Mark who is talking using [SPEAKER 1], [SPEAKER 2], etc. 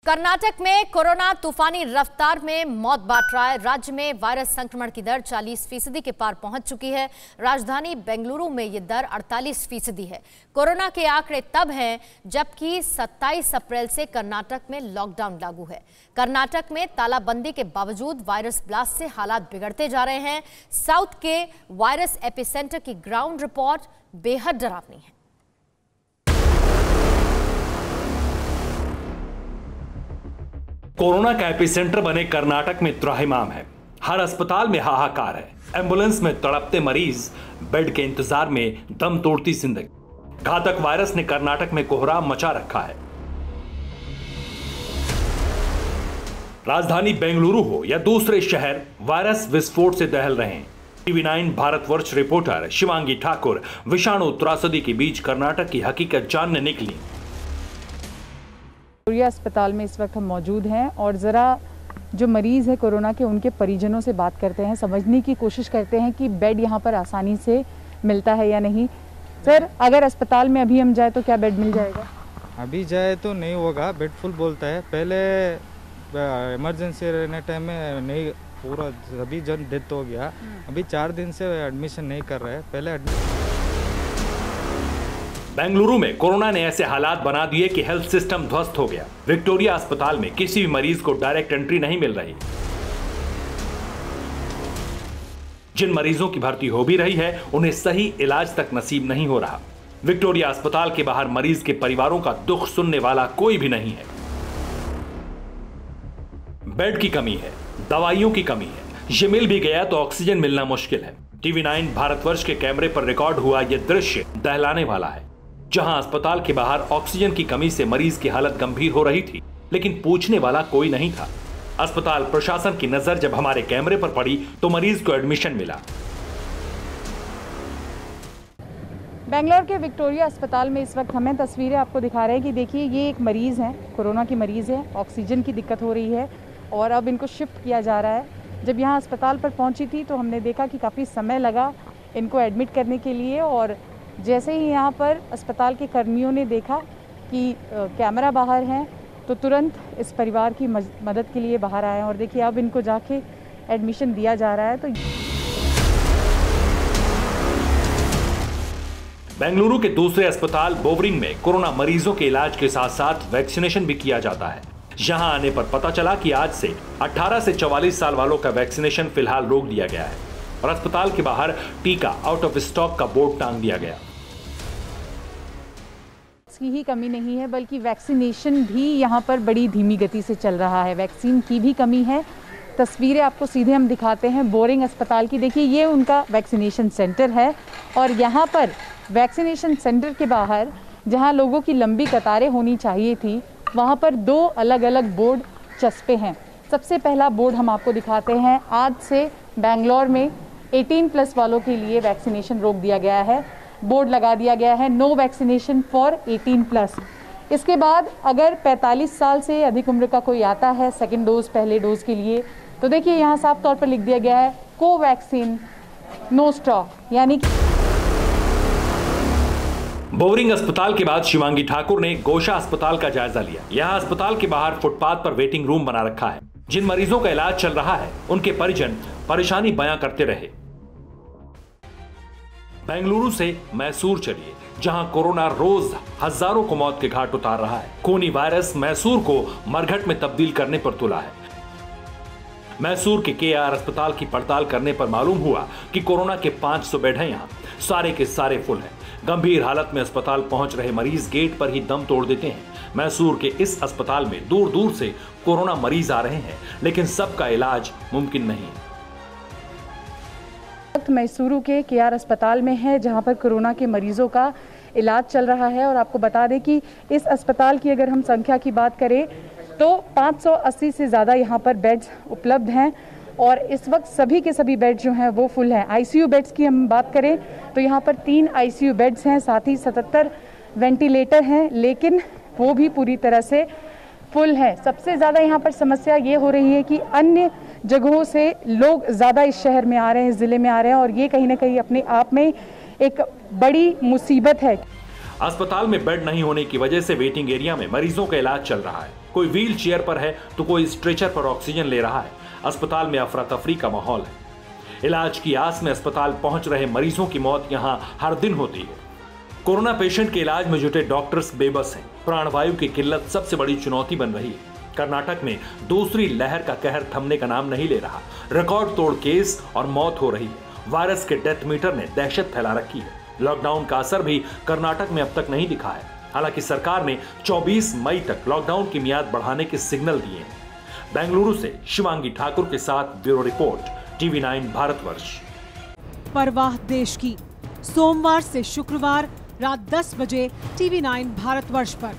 [SPEAKER 1] कर्नाटक में कोरोना तूफानी रफ्तार में मौत बांट रहा है। राज्य में वायरस संक्रमण की दर 40% के पार पहुंच चुकी है। राजधानी बेंगलुरु में यह दर 48% है। कोरोना के आंकड़े तब हैं जबकि 27 अप्रैल से कर्नाटक में लॉकडाउन लागू है। कर्नाटक में तालाबंदी के बावजूद वायरस ब्लास्ट से हालात बिगड़ते जा रहे हैं। साउथ के वायरस एपिसेंटर की ग्राउंड रिपोर्ट बेहद डरावनी है।
[SPEAKER 2] कोरोना का एपिसेंटर बने कर्नाटक में त्राहिमाम है। हर अस्पताल में हाहाकार है। एम्बुलेंस में तड़पते मरीज, बेड के इंतजार में दम तोड़ती जिंदगी। घातक वायरस ने कर्नाटक में कोहराम मचा रखा है। राजधानी बेंगलुरु हो या दूसरे शहर, वायरस विस्फोट से दहल रहे हैं। टीवी 9 भारतवर्ष रिपोर्टर शिवांगी ठाकुर विषाणु त्रासदी के बीच कर्नाटक की हकीकत जानने निकली।
[SPEAKER 3] अस्पताल में इस वक्त हम मौजूद हैं और ज़रा जो मरीज़ है कोरोना के उनके परिजनों से बात करते हैं, समझने की कोशिश करते हैं कि बेड यहाँ पर आसानी से मिलता है या नहीं। सर, अगर अस्पताल में अभी हम जाए तो क्या बेड मिल जाएगा?
[SPEAKER 4] अभी जाए तो नहीं होगा, बेड फुल बोलता है। पहले इमरजेंसी रहने टाइम में नहीं, पूरा सभी जन डेथ हो गया। अभी 4 दिन से एडमिशन नहीं कर रहे हैं। पहले
[SPEAKER 2] बेंगलुरु में कोरोना ने ऐसे हालात बना दिए कि हेल्थ सिस्टम ध्वस्त हो गया। विक्टोरिया अस्पताल में किसी भी मरीज को डायरेक्ट एंट्री नहीं मिल रही। जिन मरीजों की भर्ती हो भी रही है उन्हें सही इलाज तक नसीब नहीं हो रहा। विक्टोरिया अस्पताल के बाहर मरीज के परिवारों का दुख सुनने वाला कोई भी नहीं है। बेड की कमी है, दवाइयों की कमी है। ये मिल भी गया तो ऑक्सीजन मिलना मुश्किल है। टीवी 9 भारतवर्ष के कैमरे पर रिकॉर्ड हुआ यह दृश्य दहलाने वाला है, जहां अस्पताल के बाहर ऑक्सीजन की कमी से मरीज की हालत गंभीर हो रही थी, लेकिन पूछने वाला कोई नहीं था। अस्पताल प्रशासन की नजर जब हमारे कैमरे पर पड़ी तो मरीज को एडमिशन मिला।
[SPEAKER 3] बेंगलोर के विक्टोरिया अस्पताल में इस वक्त हमें तस्वीरें आपको दिखा रहे हैं कि देखिए ये एक मरीज है, कोरोना की मरीज है। ऑक्सीजन की दिक्कत हो रही है और अब इनको शिफ्ट किया जा रहा है। जब यहाँ अस्पताल पर पहुंची थी तो हमने देखा कि काफ़ी समय लगा इनको एडमिट करने के लिए, और जैसे ही यहाँ पर अस्पताल के कर्मियों ने देखा कि कैमरा बाहर हैं तो तुरंत इस परिवार की मदद के लिए बाहर आए और देखिए अब इनको जाके एडमिशन दिया जा रहा है। तो
[SPEAKER 2] बेंगलुरु के दूसरे अस्पताल बोवरिंग में कोरोना मरीजों के इलाज के साथ साथ वैक्सीनेशन भी किया जाता है। यहां आने पर पता चला कि आज से 18 से 44 साल वालों का वैक्सीनेशन फिलहाल रोक दिया गया है और अस्पताल के बाहर टीका आउट ऑफ स्टॉक का बोर्ड टांग दिया गया।
[SPEAKER 3] इसकी ही कमी नहीं है बल्कि वैक्सीनेशन भी यहाँ पर बड़ी धीमी गति से चल रहा है। वैक्सीन की भी कमी है। तस्वीरें आपको सीधे हम दिखाते हैं बोरिंग अस्पताल की। देखिए ये उनका वैक्सीनेशन सेंटर है और यहाँ पर वैक्सीनेशन सेंटर के बाहर जहाँ लोगों की लंबी कतारें होनी चाहिए थी, वहाँ पर 2 अलग अलग बोर्ड चस्पे हैं। सबसे पहला बोर्ड हम आपको दिखाते हैं। आज से बेंगलोर में 18+ वालों के लिए वैक्सीनेशन रोक दिया गया है। बोर्ड लगा दिया गया है, नो वैक्सीनेशन फॉर 18+। इसके बाद अगर 45 साल से अधिक उम्र का कोई आता है सेकेंड डोज, पहले डोज के लिए, तो देखिए यहाँ साफ तौर पर लिख दिया गया है कोवैक्सीन नो स्टॉक, यानी
[SPEAKER 2] बोवरिंग अस्पताल के बाद शिवांगी ठाकुर ने गोशा अस्पताल का जायजा लिया। यहाँ अस्पताल के बाहर फुटपाथ पर वेटिंग रूम बना रखा है। जिन मरीजों का इलाज चल रहा है उनके परिजन परेशानी बयां करते रहे। बेंगलुरु से मैसूर चलिए, जहां कोरोना रोज हजारों को मौत के घाट उतार रहा है। खूनी वायरस मैसूर को मरघट में तब्दील करने पर तुला है। मैसूर के KR अस्पताल की पड़ताल करने पर मालूम हुआ कि कोरोना के 500 बेड हैं। यहाँ सारे के सारे फुल हैं। गंभीर हालत में अस्पताल पहुंच रहे मरीज गेट पर ही दम तोड़ देते हैं। मैसूर के इस अस्पताल में दूर दूर से कोरोना मरीज आ रहे हैं, लेकिन सबका इलाज मुमकिन नहीं है।
[SPEAKER 3] मैसूरू के KR अस्पताल में है जहां पर कोरोना के मरीजों का इलाज चल रहा है। और आपको बता दें कि इस अस्पताल की अगर हम संख्या की बात करें तो 580 से ज़्यादा यहाँ पर बेड्स उपलब्ध हैं और इस वक्त सभी के सभी बेड जो हैं वो फुल हैं। ICU बेड्स की हम बात करें तो यहाँ पर 3 ICU बेड्स हैं, साथ ही 77 वेंटिलेटर हैं, लेकिन वो भी पूरी तरह से फुल है। सबसे ज़्यादा यहाँ पर समस्या ये हो रही है कि अन्य जगहों से लोग ज़्यादा इस शहर में आ रहे हैं, इस ज़िले में आ रहे हैं, और ये कहीं ना कहीं अपने आप में एक बड़ी मुसीबत है।
[SPEAKER 2] अस्पताल में बेड नहीं होने की वजह से वेटिंग एरिया में मरीजों का इलाज चल रहा है। कोई व्हील चेयर पर है तो कोई स्ट्रेचर पर ऑक्सीजन ले रहा है। अस्पताल में अफरा तफरी का माहौल है। इलाज की आस में अस्पताल पहुंच रहे मरीजों की मौत यहां हर दिन होती है। कोरोना पेशेंट के इलाज में जुटे डॉक्टर्स बेबस हैं। प्राणवायु की किल्लत सबसे बड़ी चुनौती बन रही है। कर्नाटक में दूसरी लहर का कहर थमने का नाम नहीं ले रहा। रिकॉर्ड तोड़ केस और मौत हो रही है। वायरस के डेथ मीटर ने दहशत फैला रखी है। लॉकडाउन का असर भी कर्नाटक में अब तक नहीं दिखा है। हालांकि सरकार ने 24 मई तक लॉकडाउन की मियाद बढ़ाने के सिग्नल दिए हैं। बेंगलुरु से शिवांगी ठाकुर के साथ ब्यूरो रिपोर्ट, TV9 भारतवर्ष।
[SPEAKER 5] परवाह देश की, सोमवार से शुक्रवार रात 10 बजे TV9 भारतवर्ष पर।